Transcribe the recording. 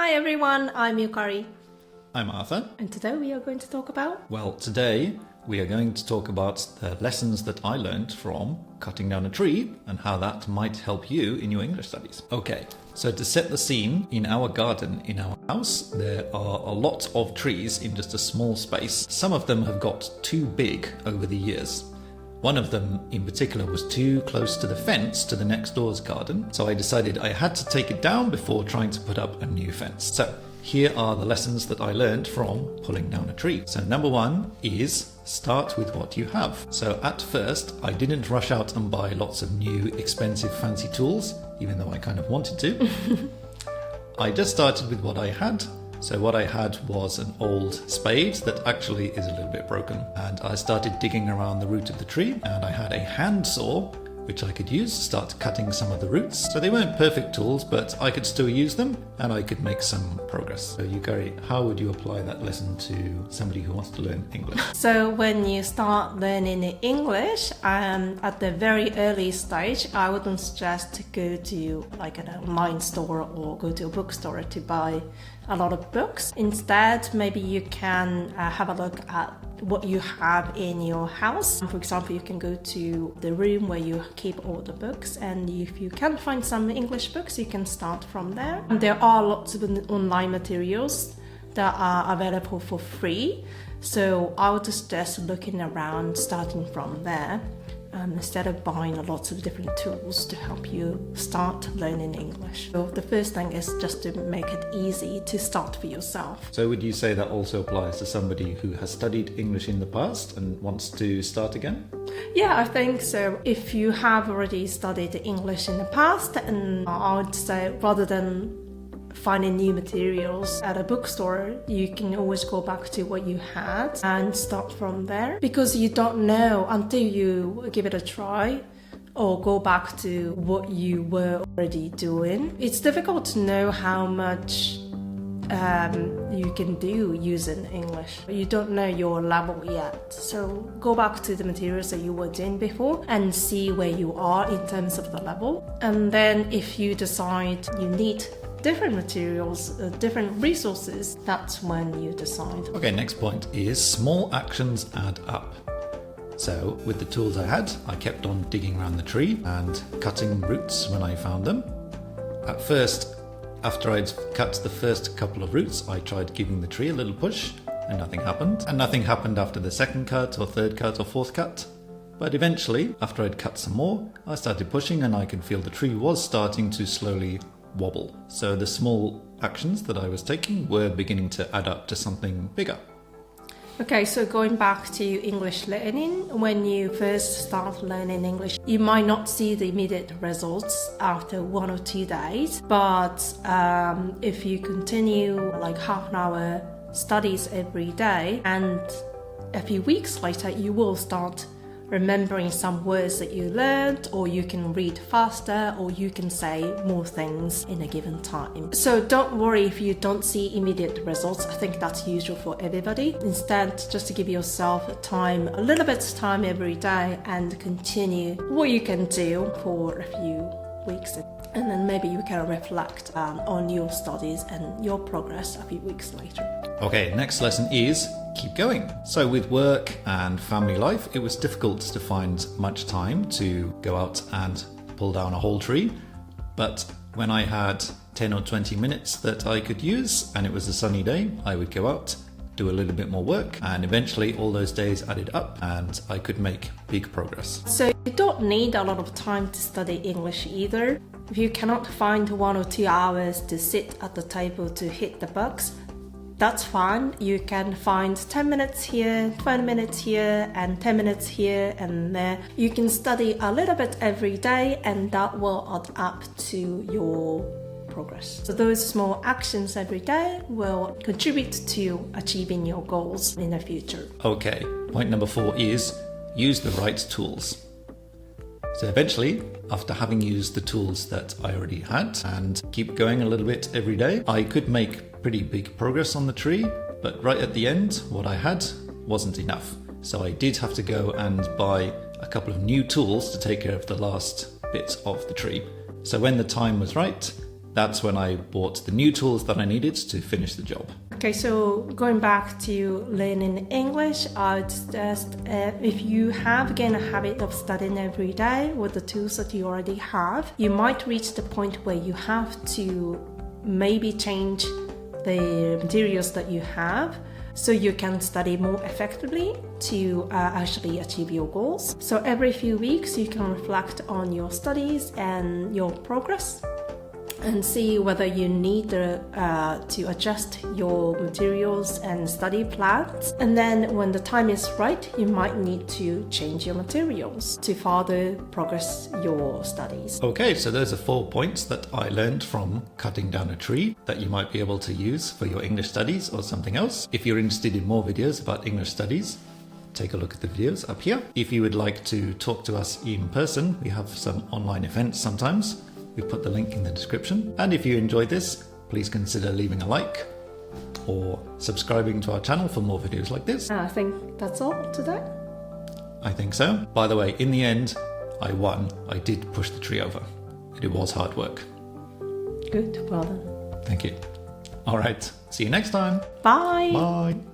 Hi everyone, I'm Yukari. I'm Arthur. And today we are going to talk about... Well, today we are going to talk about the lessons that I learned from cutting down a tree and how that might help you in your English studies. Okay, so to set the scene, in our garden, in our house, there are a lot of trees in just a small space. Some of them have got too big over the years. One of them in particular was too close to the fence to the next door's garden, so I decided I had to take it down before trying to put up a new fence. So here are the lessons that I learned from pulling down a tree. So number one is start with what you have. So at first, I didn't rush out and buy lots of new, expensive, fancy tools, even though I kind of wanted to. I just started with what I had. So what I had was an old spade that actually is a little bit broken. And I started digging around the root of the tree, and I had a handsaw which I could use to start cutting some of the roots. So they weren't perfect tools, but I could still use them and I could make some progress. So Yukari, how would you apply that lesson to somebody who wants to learn English? So when you start learning English, at the very early stage, I wouldn't suggest to go to like an online store or go to a bookstore to buy a lot of books. Instead, maybe you can have a look at what you have in your house. For example, you can go to the room where you keep all the books, and if you can find some English books, you can start from there. There are lots of online materials that are available for free, so I would suggest looking around, starting from there, instead of buying lots of different tools to help you start learning English. So the first thing is just to make it easy to start for yourself. So would you say that also applies to somebody who has studied English in the past and wants to start again? Yeah, I think so. If you have already studied English in the past, and I would say rather than finding new materials at a bookstore, you can always go back to what you had and start from there, because you don't know until you give it a try or go back to what you were already doing. It's difficult to know how much you can do using English. You don't know your level yet, so go back to the materials that you were doing before and see where you are in terms of the level. And then if you decide you need different materials, different resources, that's when you decide. Okay, next point is small actions add up. So with the tools I had, I kept on digging around the tree and cutting roots when I found them. At first, after I'd cut the first couple of roots, I tried giving the tree a little push and nothing happened. And nothing happened after the second cut or third cut or fourth cut. But eventually, after I'd cut some more, I started pushing and I could feel the tree was starting to slowly wobble. So the small actions that I was taking were beginning to add up to something bigger. Okay, so going back to English learning, when you first start learning English, you might not see the immediate results after 1 or 2 days, but if you continue like half an hour studies every day, and a few weeks later you will start remembering some words that you learned, or you can read faster, or you can say more things in a given time. So don't worry if you don't see immediate results. I think that's usual for everybody. Instead, just to give yourself time, a little bit of time every day, and continue what you can do for a few weeks. And then maybe you can reflect on your studies and your progress a few weeks later. Okay, next lesson is keep going. So with work and family life, it was difficult to find much time to go out and pull down a whole tree. But when I had 10 or 20 minutes that I could use and it was a sunny day, I would go out, do a little bit more work, and eventually all those days added up and I could make big progress. So you don't need a lot of time to study English either. If you cannot find 1 or 2 hours to sit at the table to hit the books, that's fine. You can find 10 minutes here, 20 minutes here, and 10 minutes here and there. You can study a little bit every day, and that will add up to your progress. So those small actions every day will contribute to achieving your goals in the future. Okay, point number 4 is use the right tools. So eventually, after having used the tools that I already had and keep going a little bit every day, I could make pretty big progress on the tree, but right at the end, what I had wasn't enough. So I did have to go and buy a couple of new tools to take care of the last bit of the tree. So when the time was right, That's when I bought the new tools that I needed to finish the job. Okay, so going back to learning English, I'd suggest if you have again a habit of studying every day with the tools that you already have, you might reach the point where you have to maybe change the materials that you have so you can study more effectively to actually achieve your goals. So every few weeks you can reflect on your studies and your progress and see whether you need to adjust your materials and study plans. And then when the time is right, you might need to change your materials to further progress your studies. Okay, so those are 4 points that I learned from cutting down a tree that you might be able to use for your English studies or something else. If you're interested in more videos about English studies, take a look at the videos up here. If you would like to talk to us in person, we have some online events sometimes. We've put the link in the description. And if you enjoyed this, please consider leaving a like or subscribing to our channel for more videos like this. I think that's all today. I think so. By the way, in the end, I won. I did push the tree over. It was hard work. Good, well done. Thank you. All right, see you next time. Bye. Bye.